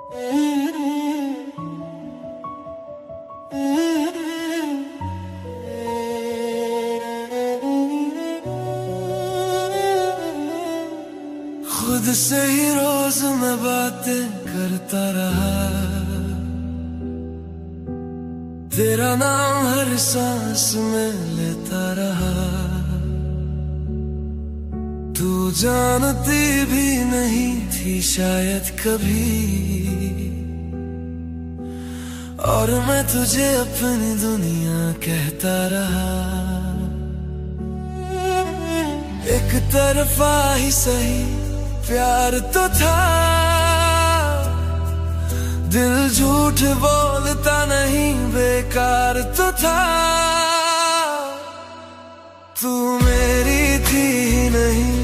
खुद से ही रोज मैं बातें करता रहा, तेरा नाम हर सांस में लेता रहा। तू जानती भी नहीं थी शायद कभी, और मैं तुझे अपनी दुनिया कहता रहा। एक तरफा ही सही प्यार तो था, दिल झूठ बोलता नहीं बेकार तो था। तू मेरी थी नहीं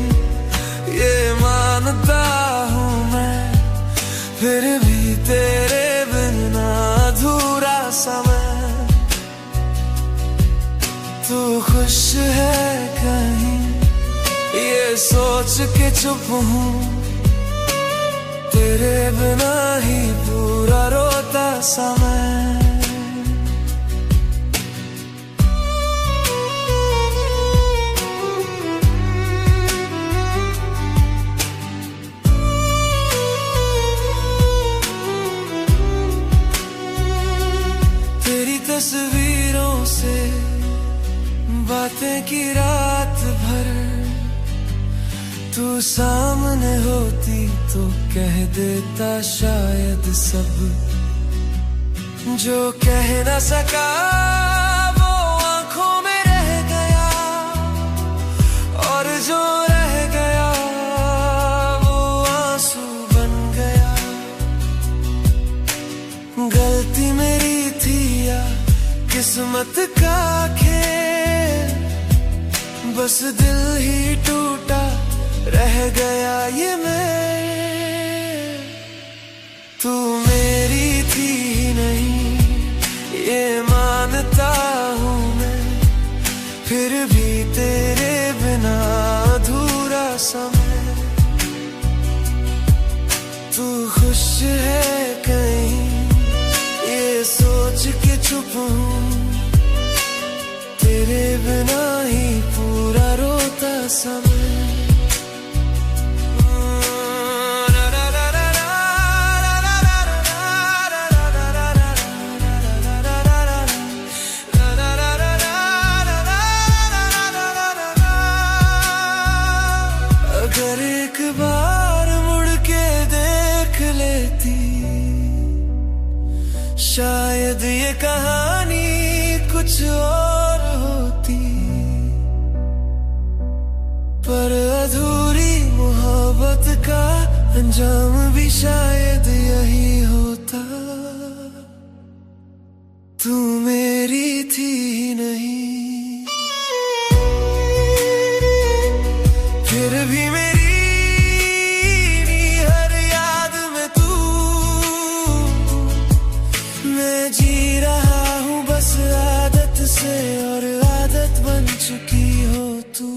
ये मानता हूँ मैं, फिर भी तेरे बिना अधूरा सा मैं। तू खुश है कहीं ये सोच के चुप हूँ, तेरे बिना ही पूरा रोता सा मैं। तेरी तस्वीरों से बातें की रात भर, तू सामने होती तो कह देता शायद सब। जो कह न सका वो आंखों में रह गया, और जो रह गया वो आंसू बन गया। गलती मेरी थी या किस्मत का खेल, बस दिल ही टूटा रह गया ये मैं। तू मेरी थी नहीं ये मानता हूँ मैं, फिर भी तेरे बिना अधूरा सा मैं। तू खुश है कहीं ये सोच के चुप हूँ, तेरे बिना ही पूरा रोता सा मैं। अगर एक बार मुड़ के देख लेती, शायद ये कहानी कुछ और होती। पर अधूरी मोहब्बत का अंजाम भी शायद यही होता। तू मेरी थी नहीं, फिर भी मेरी हर याद में तू। मैं जी रहा हूँ बस आदत से, और आदत बन चुकी हो तू।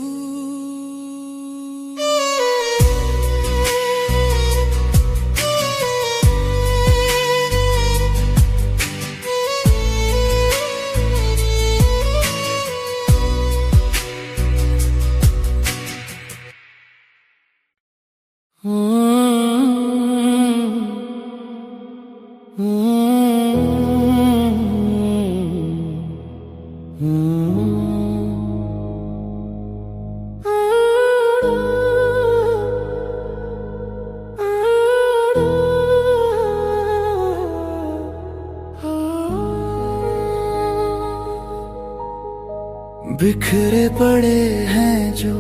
बिखरे पड़े हैं जो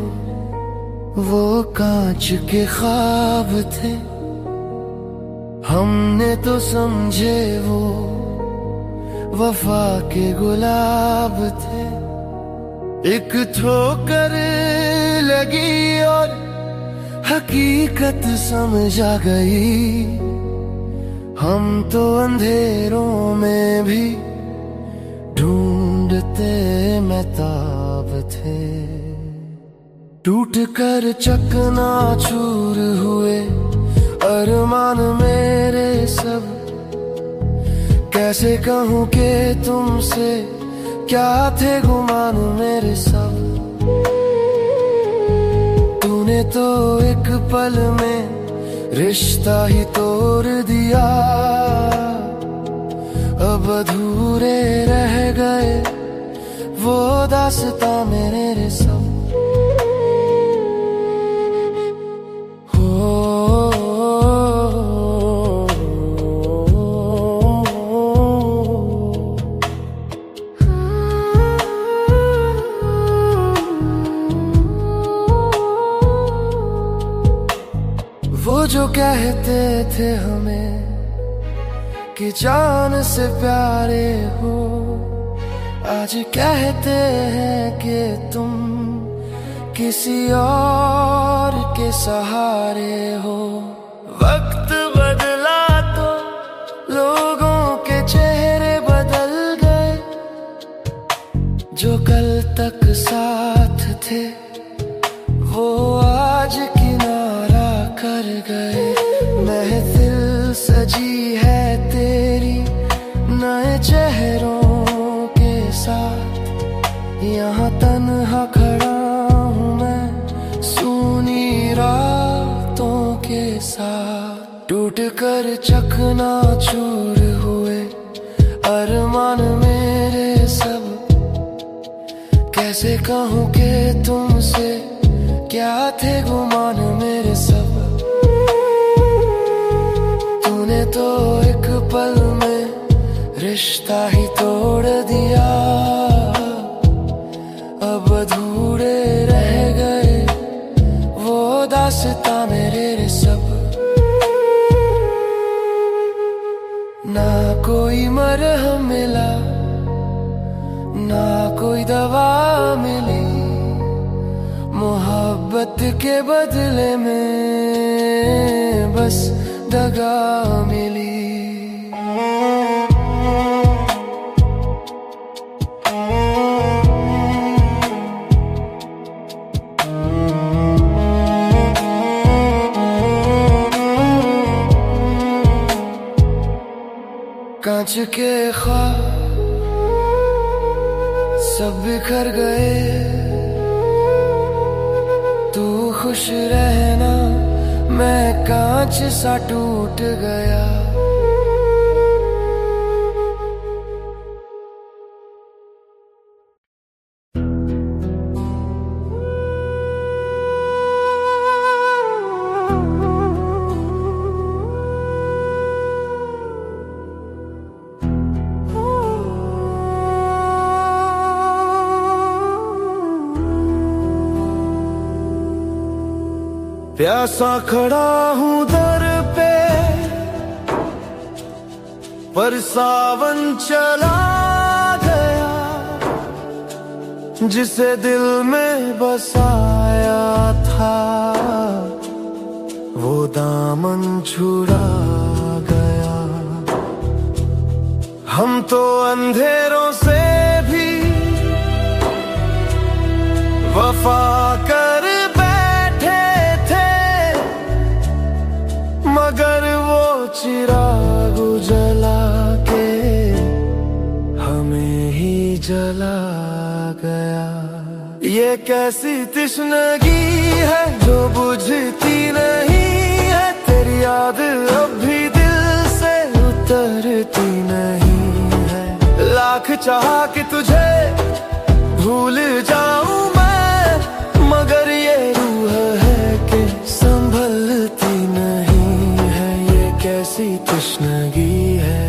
वो कांच के ख्वाब थे, हमने तो समझे वो वफा के गुलाब थे। एक ठोकर लगी और हकीकत समझ आ गई, हम तो अंधेरों में भी ढूंढते महताब थे। टूट कर चकनाचूर हुए अरमान मेरे सब, कैसे कहूँ कि तुमसे क्या थे गुमान मेरे सब। तूने तो एक पल में रिश्ता ही तोड़ दिया। अब अधूरे रह गए वो दास्तां मेरे सब। वो जो कहते थे हमें कि जान से प्यारे हो, आज कहते हैं कि तुम किसी और के सहारे हो। वक्त बदला तो लोगों के चेहरे बदल गए, जो कल तक साथ थे वो आज किनारा कर गए। महफिल सजी है तेरी नए चेहरों के साथ, यहाँ तन्हा खड़ा हूँ मैं सूनी रातों के साथ। टूट कर चकनाचूर हुए अरमान मेरे सब। कैसे कहूँ कि तुमसे क्या थे गुमान मेरे सब। तूने तो एक पल में रिश्ता ही तोड़ दिया। अब अधूरे रह गए वो दास्तां मेरे सब। ना कोई मरहम मिला, ना कोई दवा मिली, मोहब्बत के बदले में बस दगा मिली। कांच के ख्वाब सब बिखर गए। तू खुश रहना, मैं कांच सा टूट गया। प्यासा खड़ा हूँ दर पे, पर सावन चला गया। जिसे दिल में बसाया था वो दामन छुड़ा गया। हम तो अंधेरों से भी वफा कर मगर वो चिराग जला के हमें ही जला गया। ये कैसी तिश्नगी है जो बुझती नहीं है। तेरी याद अब भी दिल से उतरती नहीं है। लाख चाहा कि तुझे भूल जाऊं मैं, मगर ये रूह है कि संभलती नहीं। कैसी तृष्णगी है।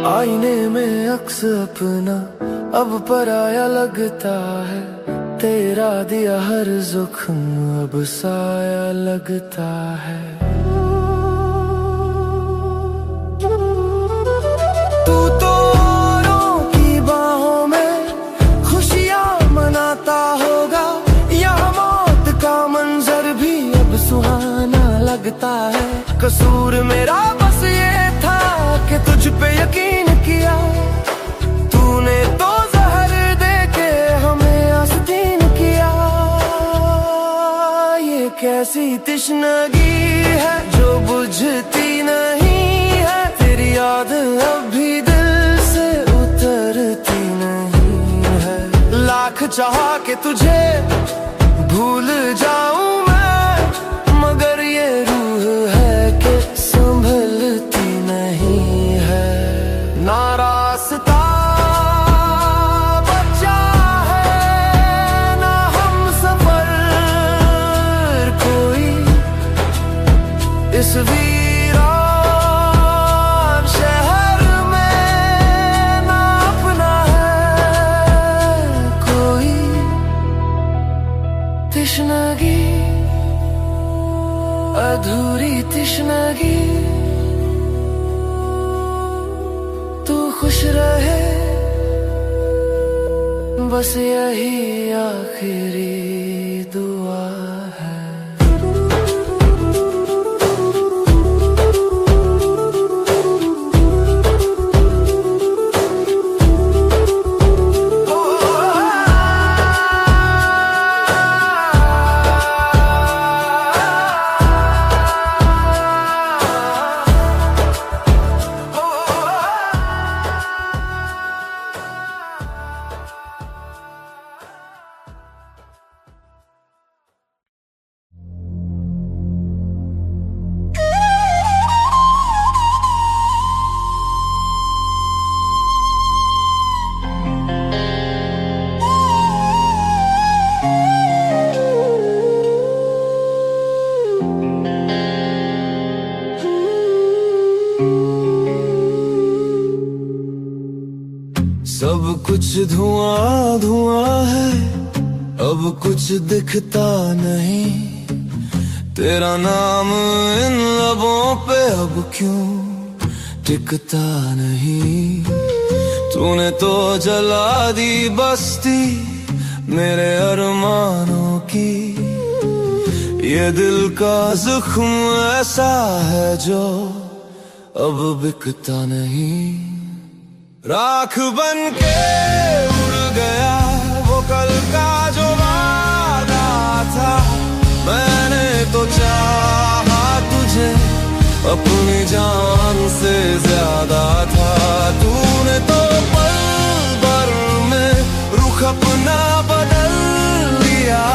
आईने में अक्स अपना अब पराया लगता है। तेरा दिया हर जुख्म अब साया लगता है। तू तो औरों की बाहों में खुशियां मनाता होगा, या मौत का जाता है। कसूर मेरा बस ये था कि तुझ पे यकीन किया, तूने तो जहर दे के हमें आस्तीन किया। ये कैसी तिश्नगी है जो बुझती नहीं है, तेरी याद अभी दिल से उतरती नहीं है। लाख चाहा कि तुझे भूल जाऊं मैं, मगर ये रूह है कि संभलती नहीं है। ना रास्ता बचा है ना हम सफर कोई, इस वीरान शहर में ना अपना है कोई। तिश्नगी अधूरी तिश्नगी, तू खुश रहे बस यही आखिरी दुआ है। सब कुछ धुआं धुआं है, अब कुछ दिखता नहीं। तेरा नाम इन लबों पे अब क्यों टिकता नहीं। तूने तो जला दी बस्ती मेरे अरमानों की। ये दिल का जख्म ऐसा है जो अब बिकता नहीं। राख बन के उड़ गया वो कल का जो वादा था। मैंने तो चाहा तुझे अपनी जान से ज्यादा था। तूने तो पल भर में रुख अपना बदल लिया।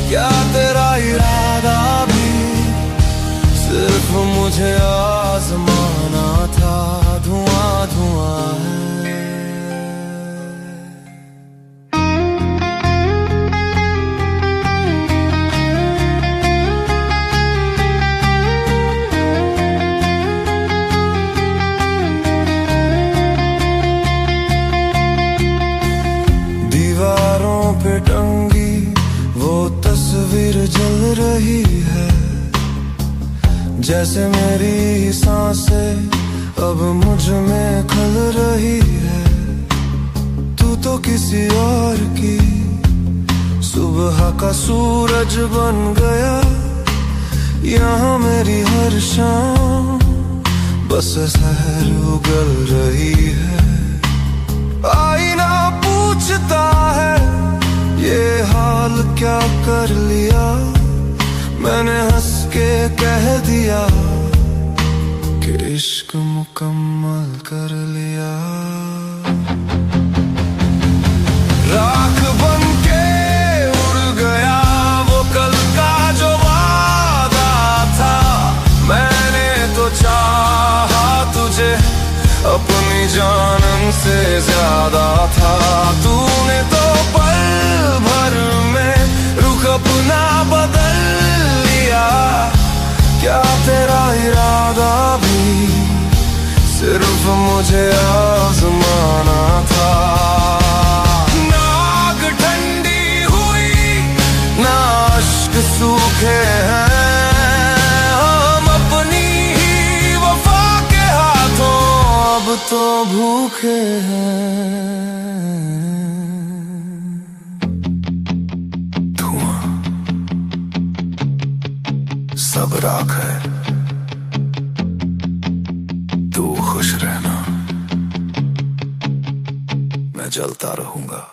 क्या तेरा इरादा भी सिर्फ मुझे आजमाना था। धुआं धुआं है। दीवारों पे टंगी वो तस्वीर जल रही है। जैसे मेरी सांसें अब मुझ में खल रही है। तू तो किसी और की सुबह का सूरज बन गया। यहाँ मेरी हर शाम बस सहर उगल रही है। आईना पूछता है ये हाल क्या कर लिया। मैंने हंस के कह दिया कि इश्क मुकम्मल कर लिया। राख बन के उड़ गया वो कल का जो वादा था। मैंने तो चाहा तुझे अपनी जानन से ज्यादा था। तूने तो पल भर में रुख अपना बदल लिया। क्या तेरा इरादा भी सिर्फ मुझे सब राख है, तू खुश रहना, मैं जलता रहूंगा।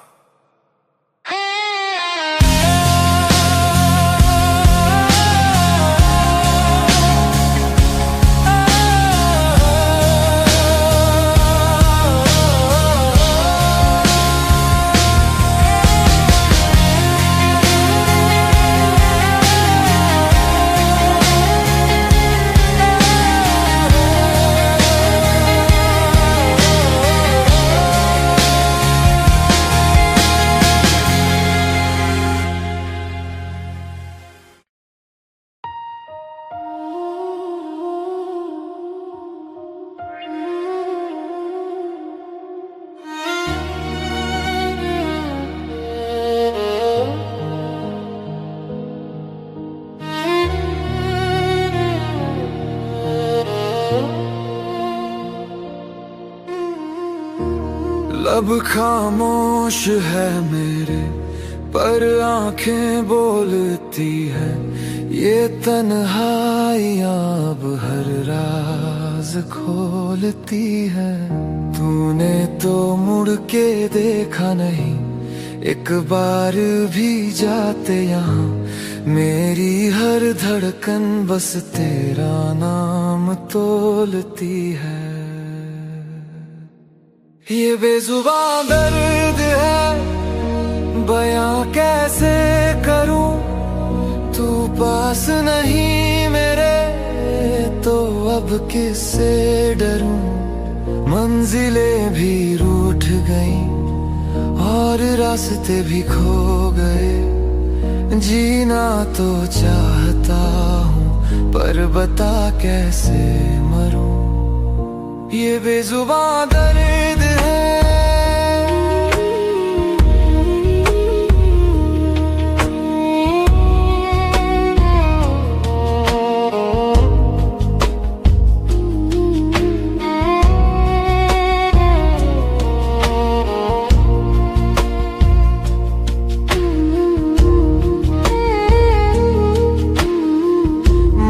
लब खामोश है मेरे पर आंखें बोलती है, ये तन्हाइयां अब हर राज खोलती है। तूने तो मुड़ के देखा नहीं एक बार भी जाते यहाँ, मेरी हर धड़कन बस तेरा नाम तोलती है। ये बेजुबान दर्द है बयां कैसे करूं, तू पास नहीं मेरे तो अब किससे डरूं। मंजिलें भी रूठ गईं और रास्ते भी खो गए, जीना तो चाहता हूँ पर बता कैसे मरूं। ये बेजुबान दर्द है,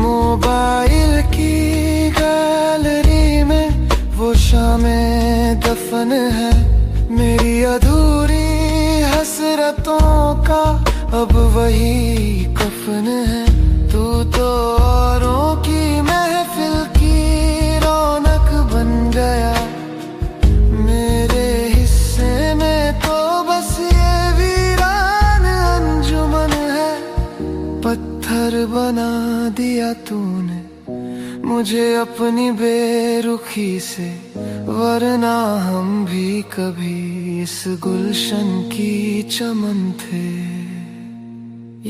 मोबाइल की गैलरी में वो शामें दफन है, मेरी अधूरी हसरतों का अब वही कफन है। तू तो औरों की महफिल की रौनक बन गया, मेरे हिस्से में तो बस ये वीरान अंजुमन है। पत्थर बना दिया तूने मुझे अपनी बेरुखी से, वरना हम भी कभी इस गुलशन की चमन थे।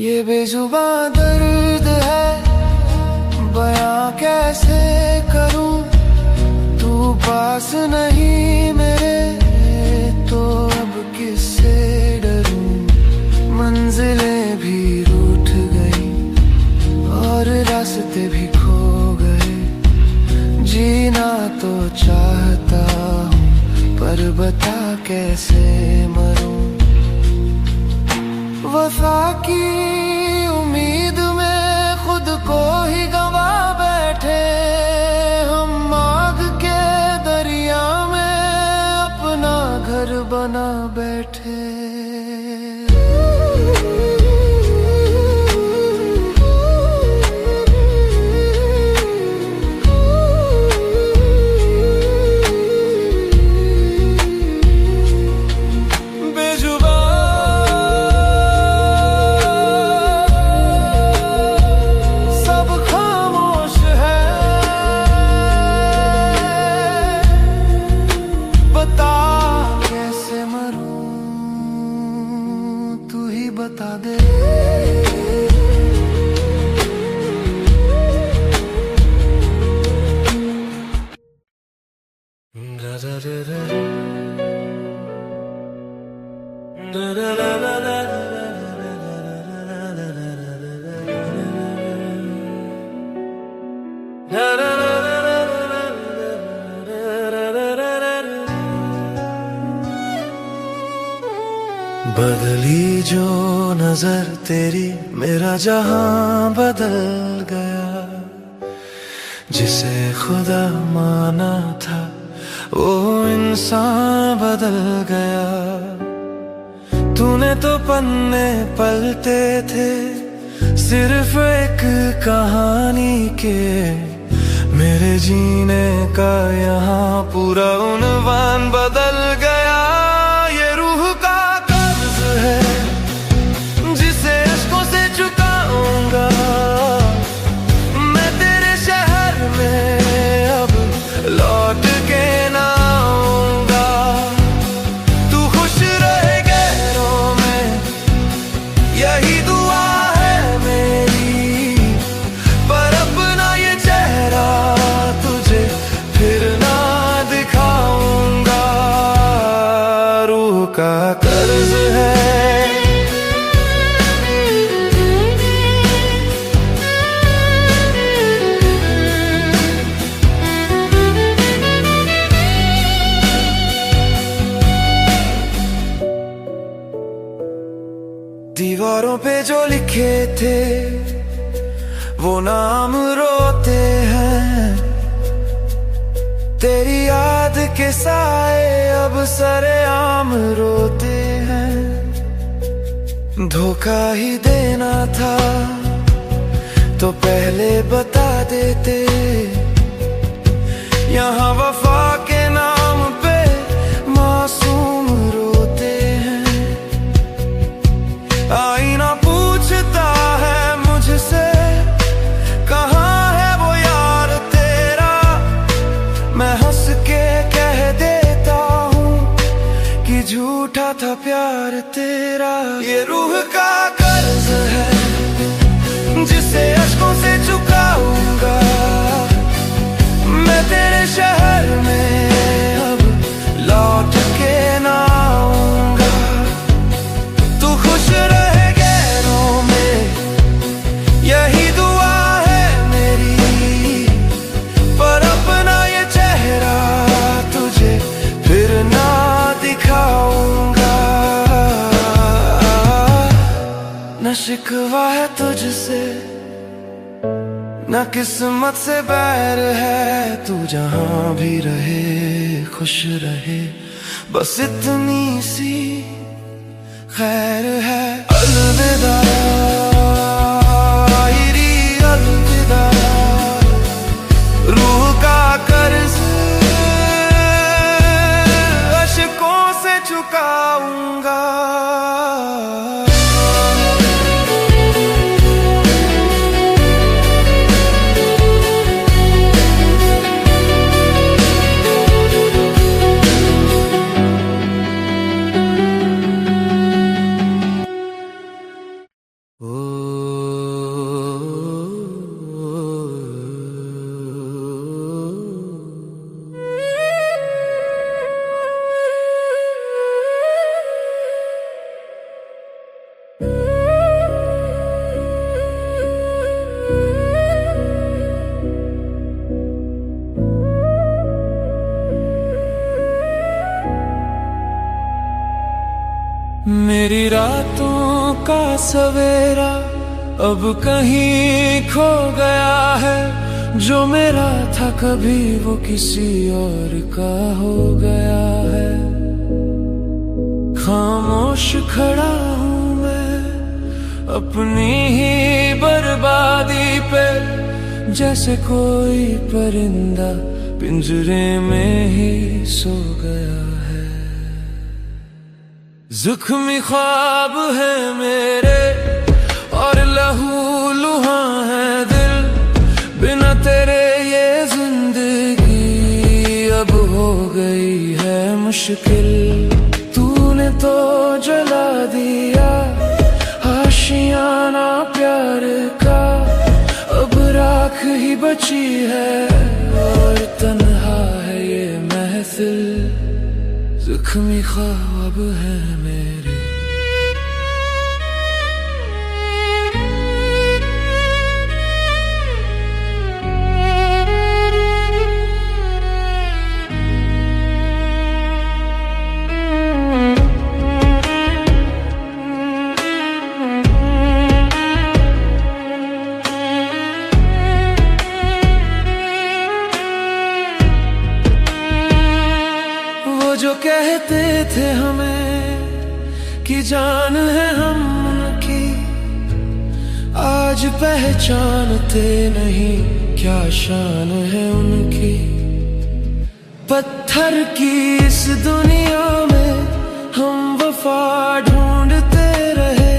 ये बेजुबान दर्द है बयां कैसे करूं, तू पास नहीं मेरे तो अब किससे डरूं। मंजिलें भी रूठ गई और रास्ते भी खो गए, जीना तो चाहता हूँ पर बता कैसे मरूं। वफा की उम्मीद में खुद को ही गवा बैठे, हम आग के दरिया में अपना घर बना बैठे। बता दे बदली जो नजर तेरी मेरा जहां बदल गया। जिसे खुदा माना था वो इंसान बदल गया। तूने तो पन्ने पलटे थे सिर्फ एक कहानी के, मेरे जीने का यहाँ पूरा उन्वान बदल गया। ये रूह का कर्ज है जिसे अश्कों से चुकाऊंगा, मैं तेरे शहर में अब लौट के ना आऊंगा। तू खुश रहे गैरों में यही दुआ है मेरी, पर अपना ये चेहरा तुझे फिर ना दिखाऊंगा। रूह का कर्ज है। दीवारों पे जो लिखे थे वो नाम रोते हैं, तेरी याद के साए अब सरेआम रोते हैं। धोखा ही देना था तो पहले बता देते, यहाँ वफा के नाम पे मासूम रोते हैं। आईना पूछता है मुझसे कहाँ है वो यार तेरा, मैं हंस के कह देता हूँ कि झूठा था प्यार तेरा। ये रूह का कर्ज है जिसे अश्कों से चुकाऊंगा, मैं तेरे शहर में अब लौट के ना आऊंगा। तू खुश रहे गैरों में यही दुआ है मेरी, पर अपना ये चेहरा तुझे फिर ना दिखाऊंगा। न शिकवा है तुझसे न किस्मत से बैर है, तू जहां भी रहे खुश रहे बस इतनी सी खैर है। अलविदा अलविदा रूह का कर्ज अश्कों से चुकाऊंगा। मेरी रातों का सवेरा अब कहीं खो गया है, जो मेरा था कभी वो किसी और का हो गया है। खामोश खड़ा हूँ मैं अपनी ही बर्बादी पे, जैसे कोई परिंदा पिंजरे में ही सो गया है। ज़ुख्मी ख्वाब है मेरे और लहू लुहां है दिल, बिना तेरे ये जिंदगी अब हो गई है मुश्किल। तूने तो जला दिया आशियाना प्यार का, अब राख ही बची है और तन्हा है ये महफिल। ज़ुख्मी ख्वाब है मेरे। थे हमें कि जान है हम उनकी, आज पहचानते नहीं क्या शान है उनकी। पत्थर की इस दुनिया में हम वफा ढूंढते रहे,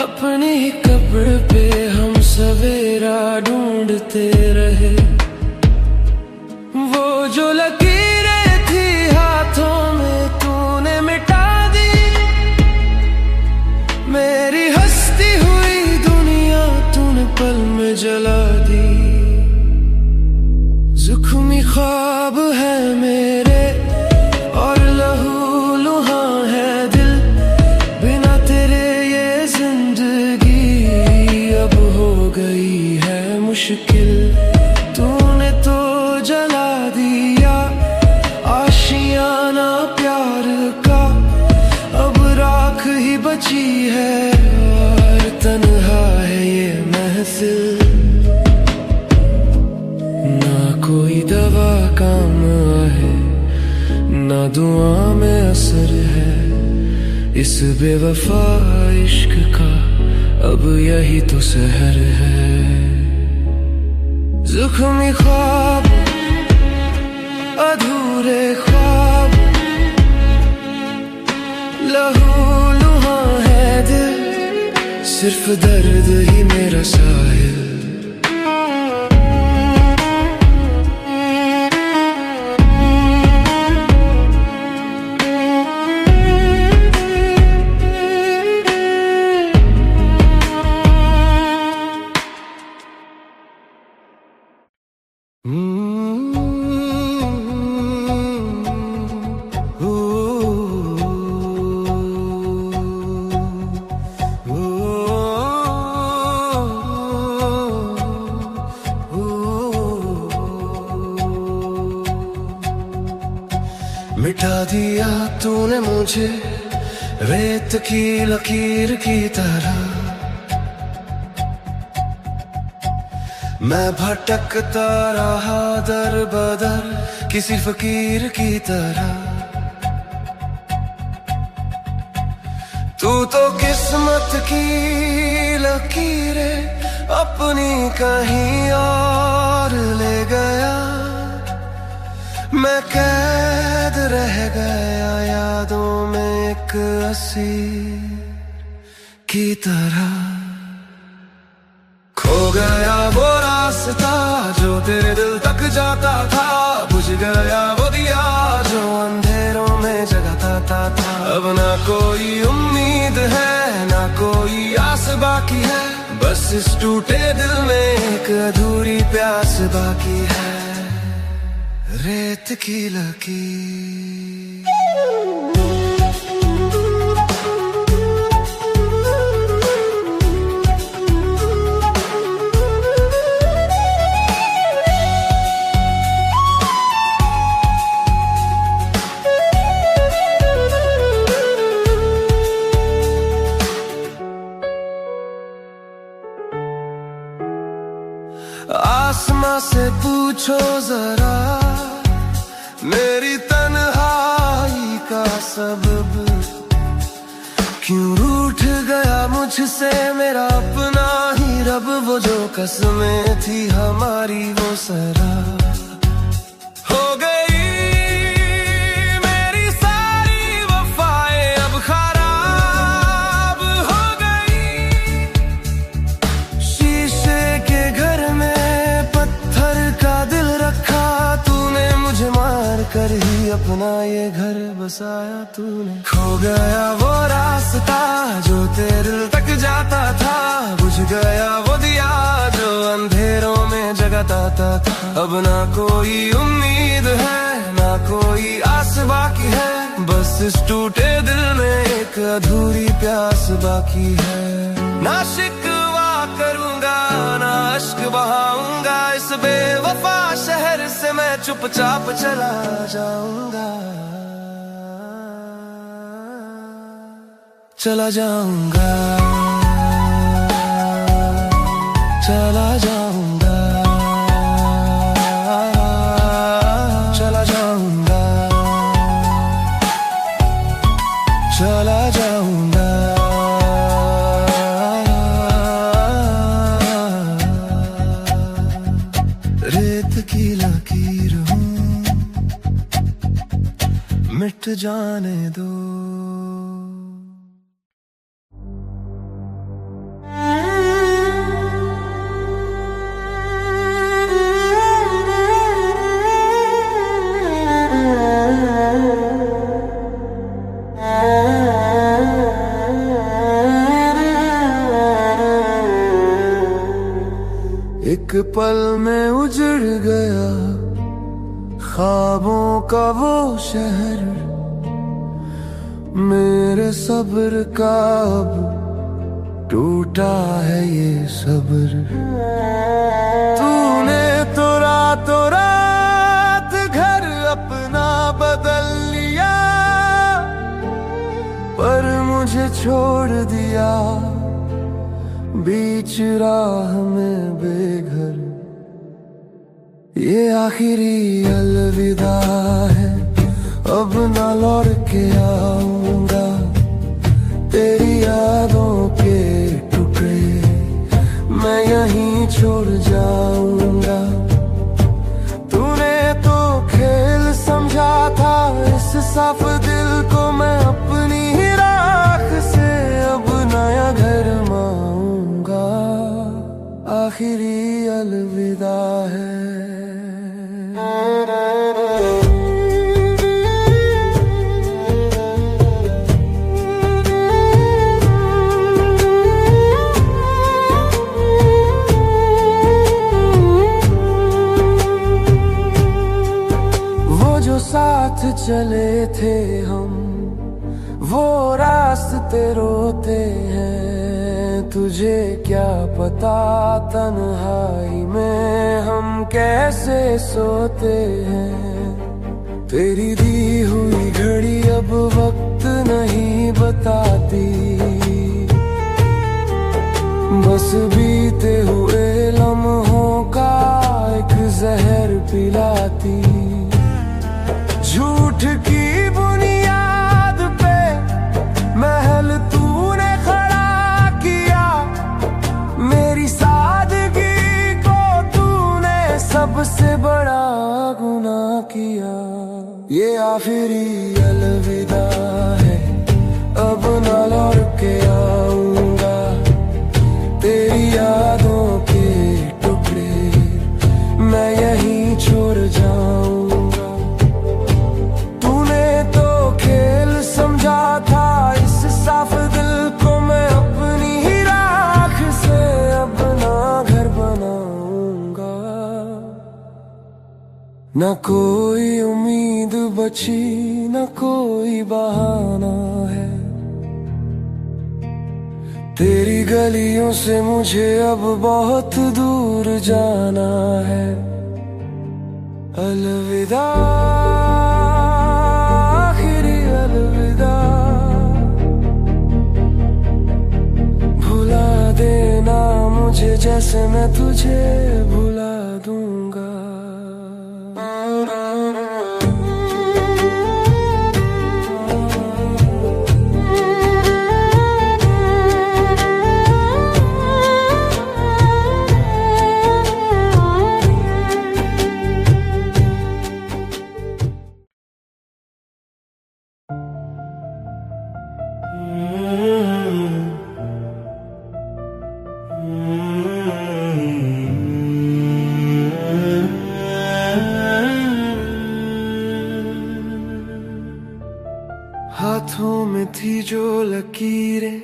अपनी कब्र पे हम सवेरा ढूंढते रहे। वो जो लकीरें थी हाथों में तूने मिटा दी, मेरी हंसती हुई दुनिया तूने पल में जला दी। ज़ुख्मी ख्वाब है मेरे और लहू लुहां है दिल, बिना तेरे ये जिंदगी अब हो गई है मुश्किल। तूने तो जला दिया आशियाना प्यार का, अब राख ही बची है और तन्हा है ये महफिल। ना कोई दवा काम आए, ना दुआ में असर है, इस बेवफा इश्क का अब यही तो सहर है। ज़ुख्मी ख्वाब अधूरे ख्वाब, लहू लुहां है दिल, सिर्फ दर्द ही मेरा साहिल। मिटा दिया तूने मुझे रेत की लकीर की तरह, मैं भटकता रहा दर बदर किसी फकीर की तरह। तू तो किस्मत की लकीरें अपनी कहीं और ले गया, मैं कैद रह गया यादों में एक असीर की तरह। खो गया वो रास्ता जो तेरे दिल तक जाता था, बुझ गया वो दिया जो अंधेरों में जगाता था। अब ना कोई उम्मीद है ना कोई आस बाकी है, बस इस टूटे दिल में एक अधूरी प्यास बाकी है। रेत की लकीर आसमां से पूछो जरा मेरी तन्हाई का सबब, क्यों रूठ गया मुझसे मेरा अपना ही रब। वो जो कसमें थी हमारी वो सरा हो गई, मेरी सारी वफाएं अब खराब हो गई। शीशे के घर में पत्थर का दिल रखा तूने, मुझे मार कर ही अपना ये घर बसाया तूने। खो गया वो रास्ता जो तेरे दिल तक जाता था, बुझ गया वो दिया जो अंधेरों में जगाता था। अब ना कोई उम्मीद है ना कोई आस बाकी है, बस इस टूटे दिल में एक अधूरी प्यास बाकी है। ना शिकवा करूंगा ना अश्क बहाऊंगा, इस बेवफा शहर से मैं चुपचाप चला जाऊंगा, चला जाऊंगा, चला जाऊंगा, चला जाऊंगा। चला जाऊंगा। रेत की लकीर हूँ, मिट जाने दो। एक पल में उजड़ गया ख्वाबों का वो शहर, मेरे सब्र का अब टूटा है ये सब्र। तूने तो रातों रात घर अपना बदल लिया, पर मुझे छोड़ दिया बीच राह में बेघर। ये आखिरी अलविदा है, अब ना लौट के आऊंगा। तेरी यादों के टुकड़े मैं यहीं छोड़ जाऊंगा। तूने तो खेल समझा था इस साफ दिल को मैं अपनी ही राख से अब नया घर मांगूंगा। आखिरी अलविदा है। वो जो साथ चले थे हम, वो रास्ते रोते हैं। तुझे क्या पता तन्हाई में हम कैसे सोते हैं। तेरी दी हुई घड़ी अब वक्त नहीं बताती, बस बीते हुए लम्हों का एक जहर पिलाती। झूठ की बुनियाद पे महल तूने खड़ा किया, मेरी सादगी को तूने सबसे बड़ा गुनाह किया। ये आखिरी अलविदा है, अब ना लौट के आऊंगा। तेरी यादों के टुकड़े मैं यहीं छोड़ जाऊंगा। तूने तो खेल समझा था इस साफ दिल को मैं अपनी ही राख से अपना घर बनाऊंगा। न कोई उम्मीद बची, न कोई बहाना है। तेरी गलियों से मुझे अब बहुत दूर जाना है। अलविदा, आखिरी अलविदा। भुला देना मुझे जैसे मैं तुझे भुला दूंगा। हाथों में थी जो लकीरें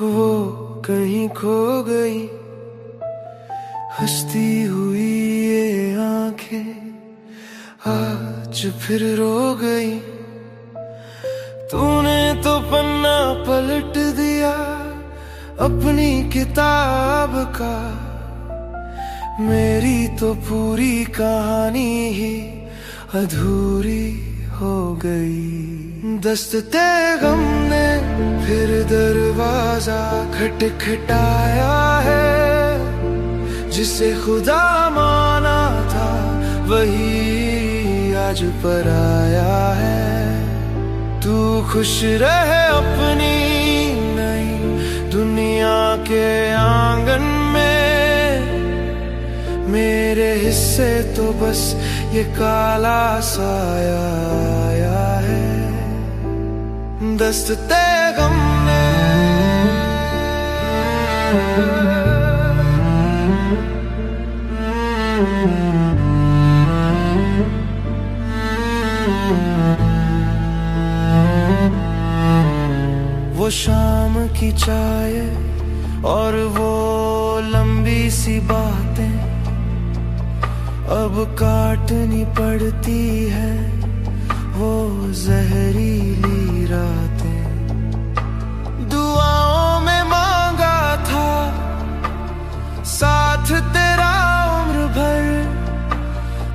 वो कहीं खो गई। हंसती हुई ये आंखें आज फिर रो गई। तूने तो पन्ना पलट दिया अपनी किताब का, मेरी तो पूरी कहानी ही अधूरी हो गई। दस्तते गम ने फिर दरवाजा खटखटाया है, जिसे खुदा माना था वही आज पराया है। तू खुश रहे अपनी नई दुनिया के आंगन में। मेरे हिस्से तो बस ये काला साया आया है, दस्ते गम ने। वो शाम की चाय और वो लंबी सी बातें अब काटनी पड़ती है, वो जहरीली रातें। दुआओं में मांगा था साथ तेरा उम्र भर,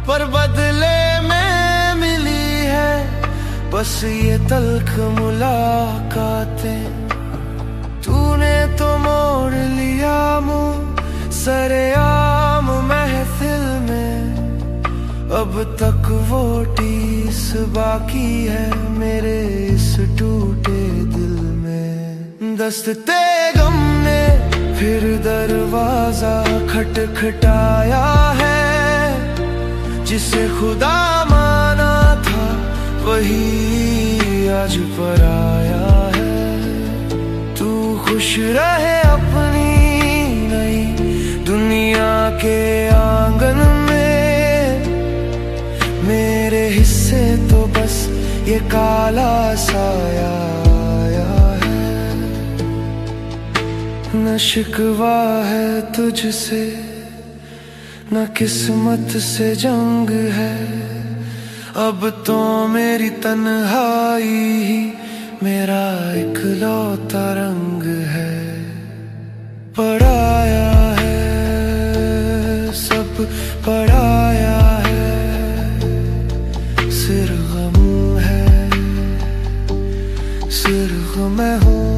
पर बदले में मिली है बस ये तल्ख मुलाकातें। तूने तो मोड़ लिया मुँह सरेआम महफिल में, अब तक वो टीस बाकी है मेरे इस टूटे दिल में। दस्ते गम ने फिर दरवाजा खटखटाया है, जिसे खुदा माना था वही आज पर आया है। तू खुश रहे अपनी नई दुनिया के आंगन में। मेरे हिस्से तो बस ये काला साया आया है। न शिकवा है तुझसे न किस्मत से जंग है, अब तो मेरी तन्हाई ही मेरा इकलौता रंग है। पढ़ाया है सब पढ़ाया है, सिर गम है सिर्फ मैं हूँ।